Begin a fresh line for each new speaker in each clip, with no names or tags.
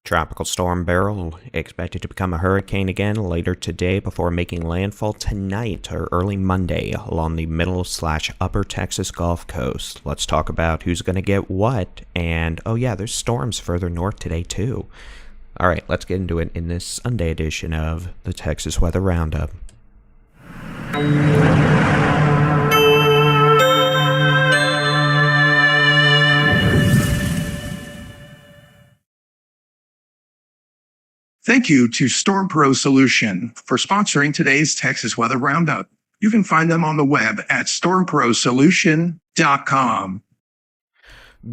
Tropical Storm Beryl expected to become a hurricane again later today before making landfall tonight or early Monday along the middle/upper Texas Gulf Coast. Let's talk about who's going to get what, and oh yeah, there's storms further north today too. All right, let's get into it in this Sunday edition of the Texas Weather Roundup.
Thank you to Storm Pro Solution for sponsoring today's Texas Weather Roundup. You can find them on the web at stormprosolution.com.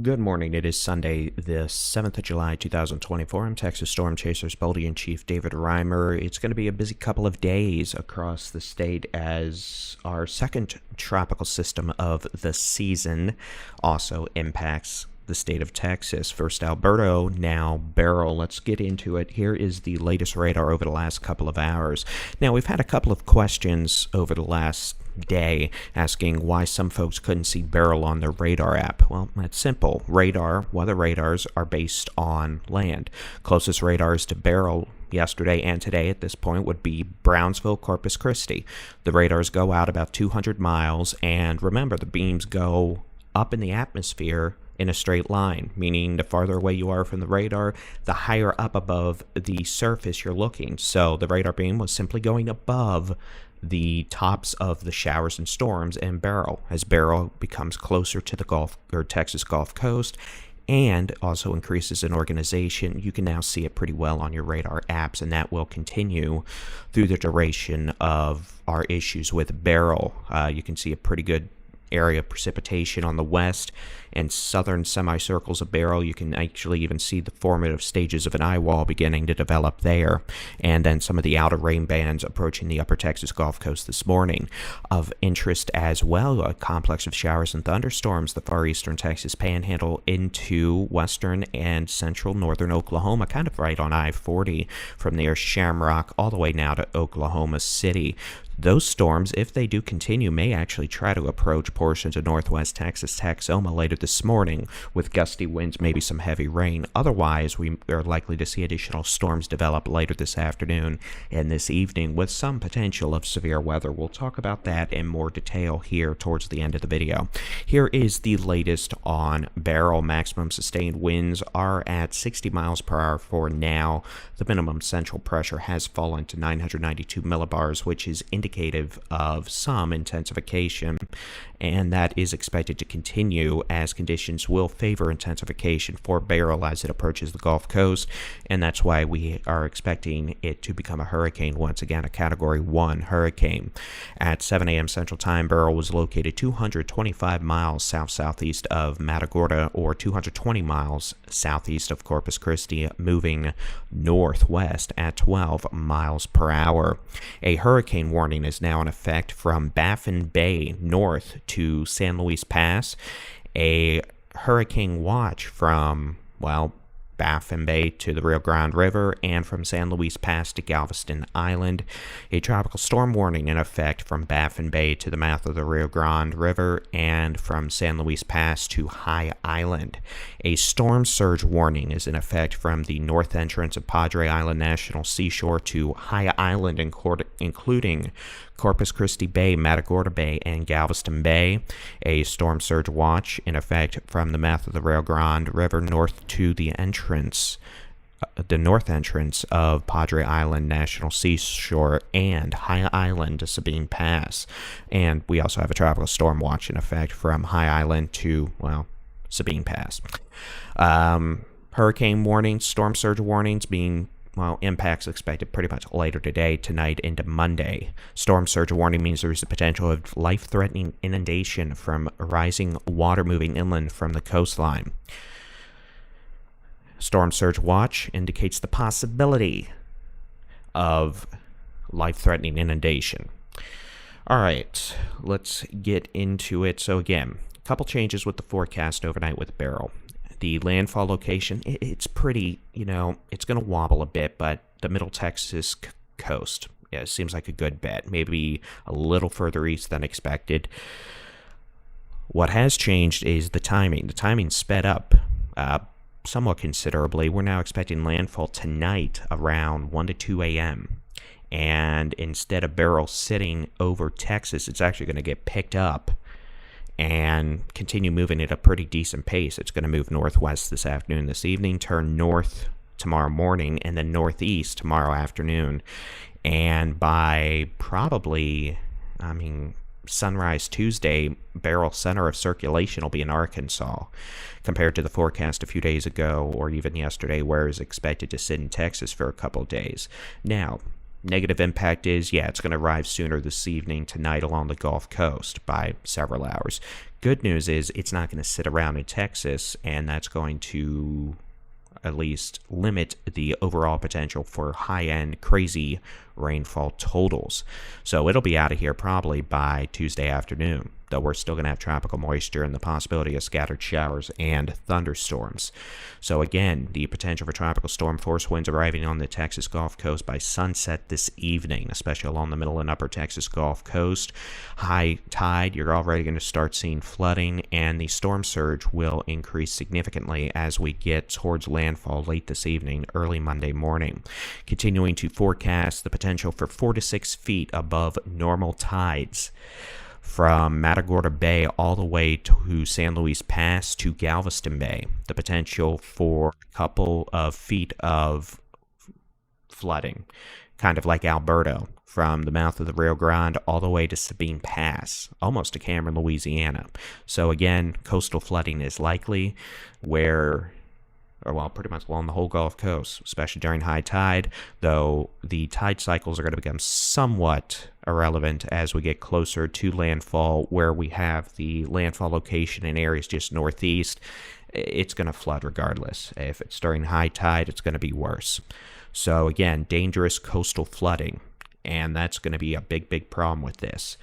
Good morning. It is Sunday, the 7th of July, 2024. I'm Texas Storm Chasers Boldy-in-Chief David Reimer. It's going to be a busy couple of days across the state as our second tropical system of the season also impacts the state of Texas. First Alberto, now Beryl. Let's get into it. Here is the latest radar over the last couple of hours. Now, we've had a couple of questions over the last day asking why some folks couldn't see Beryl on their radar app. Well, that's simple. Weather radars are based on land. Closest radars to Beryl yesterday and today at this point would be Brownsville, Corpus Christi. The radars go out about 200 miles, and remember, the beams go up in the atmosphere in a straight line, meaning the farther away you are from the radar, the higher up above the surface you're looking. So the radar beam was simply going above the tops of the showers and storms in Beryl. As Beryl becomes closer to the Gulf or Texas Gulf Coast and also increases in organization, you can now see it pretty well on your radar apps, and that will continue through the duration of our issues with Beryl. You can see a pretty good area of precipitation on the west and southern semicircles of Beryl. You can actually even see the formative stages of an eye wall beginning to develop there, and then some of the outer rain bands approaching the upper Texas Gulf Coast this morning. Of interest as well, a complex of showers and thunderstorms, the far eastern Texas panhandle into western and central northern Oklahoma, kind of right on I-40 from near Shamrock all the way now to Oklahoma City. Those storms, if they do continue, may actually try to approach portions of northwest Texas, Texoma later this morning with gusty winds, maybe some heavy rain. Otherwise, we are likely to see additional storms develop later this afternoon and this evening with some potential of severe weather. We'll talk about that in more detail here towards the end of the video. Here is the latest on Beryl. Maximum sustained winds are at 60 miles per hour for now. The minimum central pressure has fallen to 992 millibars, which is indicative of some intensification, and that is expected to continue as conditions will favor intensification for Beryl as it approaches the Gulf Coast, and that's why we are expecting it to become a hurricane once again, a Category 1 hurricane. At 7 a.m. Central Time, Beryl was located 225 miles south-southeast of Matagorda, or 220 miles southeast of Corpus Christi, moving northwest at 12 miles per hour. A hurricane warning is now in effect from Baffin Bay north to San Luis Pass. A hurricane watch from, Baffin Bay to the Rio Grande River, and from San Luis Pass to Galveston Island. A tropical storm warning in effect from Baffin Bay to the mouth of the Rio Grande River, and from San Luis Pass to High Island. A storm surge warning is in effect from the north entrance of Padre Island National Seashore to High Island, including Corpus Christi Bay, Matagorda Bay, and Galveston Bay. A storm surge watch in effect from the mouth of the Rio Grande River north to the north entrance of Padre Island National Seashore and High Island to Sabine Pass. And we also have a tropical storm watch in effect from High Island to, Sabine Pass. Hurricane warnings, storm surge warnings being impacts expected pretty much later today, tonight, into Monday. Storm surge warning means there is the potential of life-threatening inundation from rising water moving inland from the coastline. Storm surge watch indicates the possibility of life-threatening inundation. All right, let's get into it. So again, a couple changes with the forecast overnight with Beryl. The landfall location, it's pretty, it's going to wobble a bit, but the middle Texas coast, it seems like a good bet. Maybe a little further east than expected. What has changed is the timing. The timing sped up somewhat considerably. We're now expecting landfall tonight around 1 to 2 a.m. And instead of Beryl sitting over Texas, it's actually going to get picked up and continue moving at a pretty decent pace. It's going to move northwest this afternoon, this evening, turn north tomorrow morning, and then northeast tomorrow afternoon. And by probably, sunrise Tuesday, Beryl center of circulation will be in Arkansas, compared to the forecast a few days ago or even yesterday where it was expected to sit in Texas for a couple of days. Now, negative impact is, it's going to arrive sooner this evening, tonight, along the Gulf Coast by several hours. Good news is it's not going to sit around in Texas, and that's going to at least limit the overall potential for high-end, crazy rainfall totals. So it'll be out of here probably by Tuesday afternoon, though we're still going to have tropical moisture and the possibility of scattered showers and thunderstorms. So again, the potential for tropical storm force winds arriving on the Texas Gulf Coast by sunset this evening, especially along the middle and upper Texas Gulf Coast. High tide, you're already going to start seeing flooding, and the storm surge will increase significantly as we get towards landfall late this evening, early Monday morning. Continuing to forecast the potential for 4 to 6 feet above normal tides from Matagorda Bay all the way to San Luis Pass to Galveston Bay. The potential for a couple of feet of flooding, kind of like Alberto, from the mouth of the Rio Grande all the way to Sabine Pass, almost to Cameron, Louisiana. So again, coastal flooding is likely pretty much along the whole Gulf Coast, especially during high tide, though the tide cycles are going to become somewhat irrelevant as we get closer to landfall, where we have the landfall location in areas just northeast. It's going to flood regardless. If it's during high tide, it's going to be worse. So again, dangerous coastal flooding, and that's going to be a big problem with this.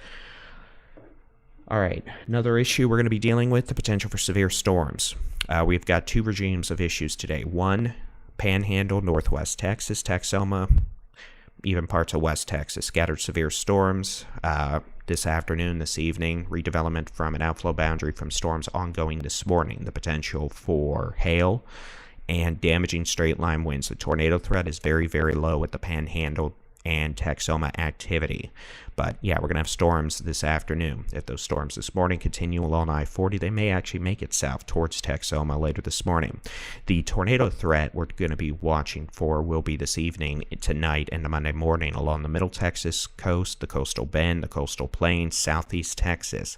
All right, another issue we're going to be dealing with, the potential for severe storms. We've got two regimes of issues today. One, Panhandle, Northwest Texas, Texoma, even parts of West Texas. Scattered severe storms this afternoon, this evening. Redevelopment from an outflow boundary from storms ongoing this morning. The potential for hail and damaging straight-line winds. The tornado threat is very low at the Panhandle and Texoma activity. But we're going to have storms this afternoon. If those storms this morning continue along I-40, they may actually make it south towards Texoma later this morning. The tornado threat we're going to be watching for will be this evening, tonight, and the Monday morning along the middle Texas coast, the coastal bend, the coastal plain, southeast Texas,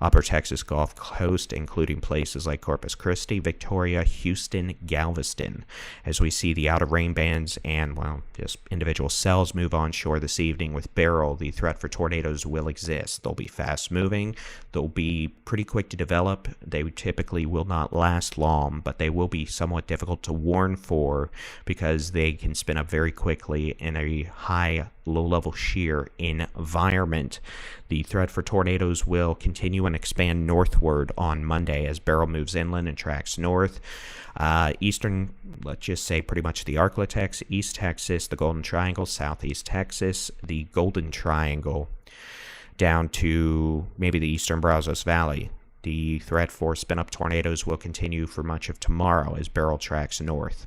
upper Texas Gulf Coast, including places like Corpus Christi, Victoria, Houston, Galveston. As we see the outer rain bands and, just individual cells move onshore this evening with Beryl, the threat for tornadoes will exist. They'll be fast moving. They'll be pretty quick to develop. They typically will not last long, but they will be somewhat difficult to warn for because they can spin up very quickly in a high low-level shear environment. The threat for tornadoes will continue and expand northward on Monday as Beryl moves inland and tracks north. Eastern, let's just say pretty much the Arklatex, East Texas, the Golden Triangle, Southeast Texas, the Golden Triangle, down to maybe the eastern Brazos Valley. The threat for spin-up tornadoes will continue for much of tomorrow as Beryl tracks north.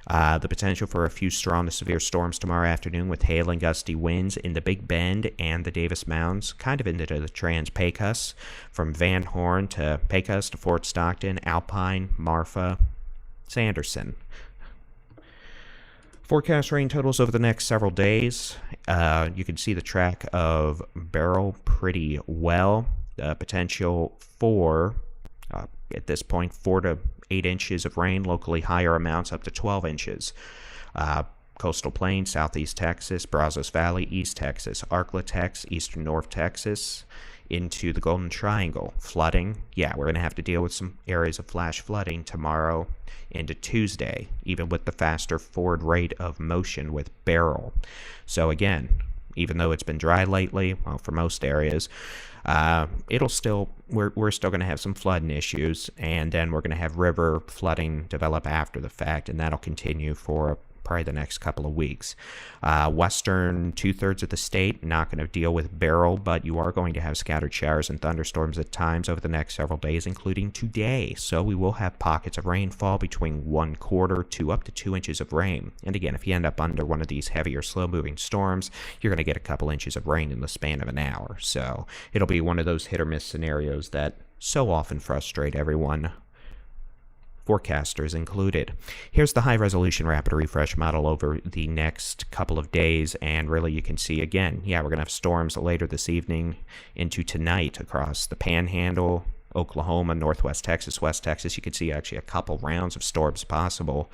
The potential for a few strong to severe storms tomorrow afternoon with hail and gusty winds in the Big Bend and the Davis Mounds, kind of into the Trans-Pecos, from Van Horn to Pecos to Fort Stockton, Alpine, Marfa, Sanderson. Forecast rain totals over the next several days. You can see the track of Beryl pretty well. Potential for, at this point, 4 to 8 inches of rain, locally higher amounts up to 12 inches. Coastal Plain, Southeast Texas, Brazos Valley, East Texas, Arklatex, Eastern North Texas, into the Golden Triangle. Flooding, we're going to have to deal with some areas of flash flooding tomorrow into Tuesday, even with the faster forward rate of motion with Beryl. So again, even though it's been dry lately, for most areas, we're still going to have some flooding issues, and then we're going to have river flooding develop after the fact, and that'll continue for probably the next couple of weeks. Western 2/3 of the state, not going to deal with Beryl, but you are going to have scattered showers and thunderstorms at times over the next several days, including today. So we will have pockets of rainfall between 1/4 to up to 2 inches of rain. And again, if you end up under one of these heavier, slow-moving storms, you're going to get a couple inches of rain in the span of an hour. So it'll be one of those hit-or-miss scenarios that so often frustrate everyone, forecasters included. Here's the high-resolution rapid refresh model over the next couple of days, and really you can see again, yeah, we're going to have storms later this evening into tonight across the Panhandle, Oklahoma, Northwest Texas, West Texas. You can see actually a couple rounds of storms possible.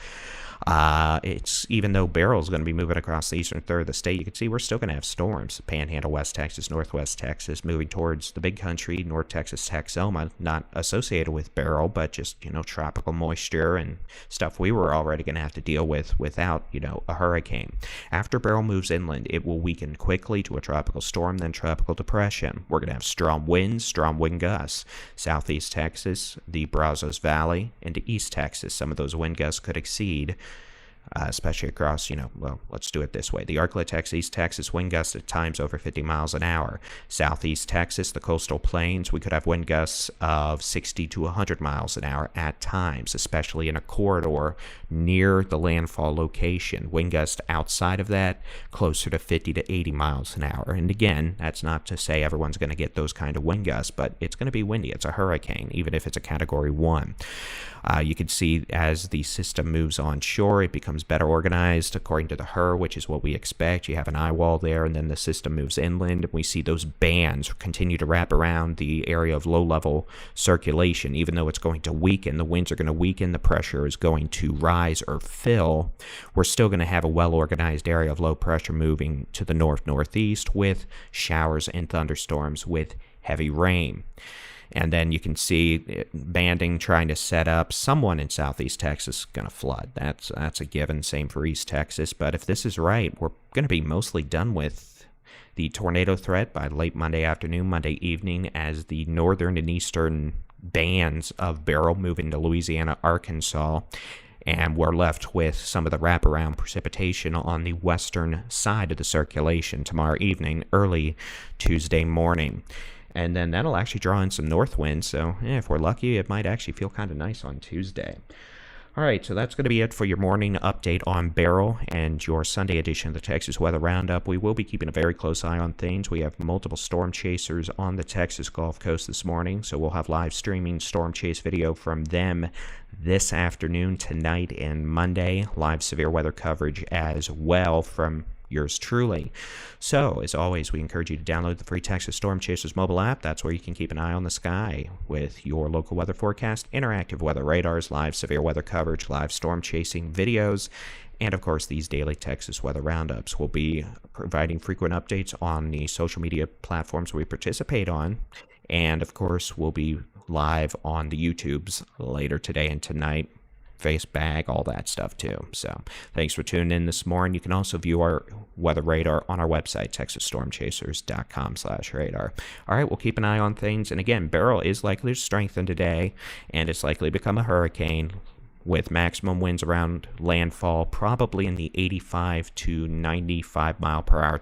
It's even though Beryl's going to be moving across the eastern third of the state, you can see we're still going to have storms. Panhandle, West Texas, Northwest Texas, moving towards the big country, North Texas, Texoma, not associated with Beryl, but just, tropical moisture and stuff we were already going to have to deal with without, a hurricane. After Beryl moves inland, it will weaken quickly to a tropical storm, then tropical depression. We're going to have strong winds, strong wind gusts. Southeast Texas, the Brazos Valley, into East Texas. Some of those wind gusts could exceed, especially across, let's do it this way. The Arklatex, East Texas, wind gusts at times over 50 miles an hour. Southeast Texas, the coastal plains, we could have wind gusts of 60 to 100 miles an hour at times, especially in a corridor near the landfall location. Wind gusts outside of that, closer to 50 to 80 miles an hour. And again, that's not to say everyone's going to get those kind of wind gusts, but it's going to be windy. It's a hurricane, even if it's a Category 1. You can see as the system moves onshore, it becomes better organized according to the HRRR, which is what we expect. You have an eye wall there, and then the system moves inland, and we see those bands continue to wrap around the area of low-level circulation. Even though it's going to weaken, the winds are going to weaken, the pressure is going to rise or fill, we're still going to have a well-organized area of low pressure moving to the north-northeast with showers and thunderstorms with heavy rain. And then you can see banding trying to set up. Someone in Southeast Texas is going to flood. That's a given. Same for East Texas. But if this is right, we're going to be mostly done with the tornado threat by late Monday afternoon, Monday evening, as the northern and eastern bands of Beryl move into Louisiana, Arkansas. And we're left with some of the wraparound precipitation on the western side of the circulation tomorrow evening, early Tuesday morning. And then that'll actually draw in some north winds, so if we're lucky, it might actually feel kind of nice on Tuesday. All right, so that's going to be it for your morning update on Beryl and your Sunday edition of the Texas Weather Roundup. We will be keeping a very close eye on things. We have multiple storm chasers on the Texas Gulf Coast this morning, so we'll have live streaming storm chase video from them this afternoon, tonight, and Monday. Live severe weather coverage as well from yours truly. So, as always, we encourage you to download the free Texas Storm Chasers mobile app. That's where you can keep an eye on the sky with your local weather forecast, interactive weather radars, live severe weather coverage, live storm chasing videos, and of course these daily Texas weather roundups. We'll be providing frequent updates on the social media platforms we participate on, and of course we'll be live on the YouTubes later today and tonight. Face bag, all that stuff too. So thanks for tuning in this morning. You can also view our weather radar on our website, texasstormchasers.com/radar. All right, we'll keep an eye on things. And again, Beryl is likely to strengthen today, and it's likely to become a hurricane with maximum winds around landfall, probably in the 85 to 95 mile per hour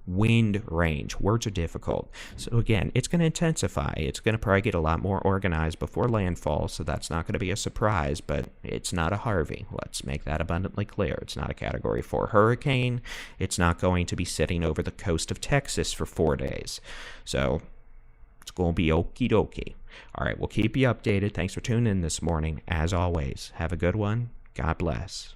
wind range. Words are difficult. So again, it's going to intensify. It's going to probably get a lot more organized before landfall, so that's not going to be a surprise, but it's not a Harvey. Let's make that abundantly clear. It's not a Category 4 hurricane. It's not going to be sitting over the coast of Texas for 4 days. So it's going to be okie dokie. All right, we'll keep you updated. Thanks for tuning in this morning. As always, have a good one. God bless.